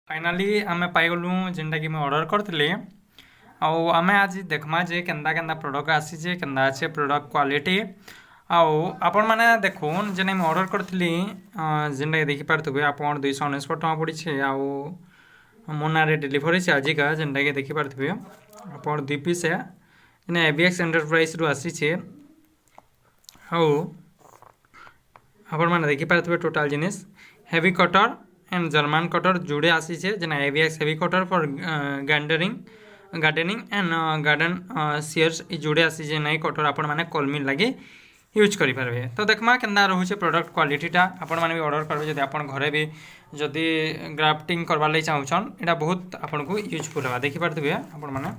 Finally आम पाइगलु जेनटा कि order करथिले आम आज देखमा जे केन्दा केन्दा प्रोडक्ट आसीचे केन्दा अच्छे प्रोडक्ट क्वालिटी आपण मैंने देखुन जेन मुझे ऑर्डर करी जेनटा देखिपे आपन 299 टका पड़ी मो ना डेलीवरी से आजिका जेनटा कि देखिपे आप 2 पीस IBEX एंटरप्राइज रु आसीचे आपण मैंने देखिपे टोटाल जिनिस heavy cutter end German cutter जुड़े आसीचे जेना IBEX heavy cutter for gardening end garden shares जुड़े आसीचे नई कटर आपण मैंने कलमी लगे यूज करेंगे। तो देखमा केन्दा रोचे प्रोडक्ट क्वालिटीटा आपण मैंने भी ऑर्डर करेंगे जब आप घरे भी जदि ग्राफ्टिंग करवार चाहून यहाँ बहुत आपको यूजफुल होगा देखिपे आपण मैंने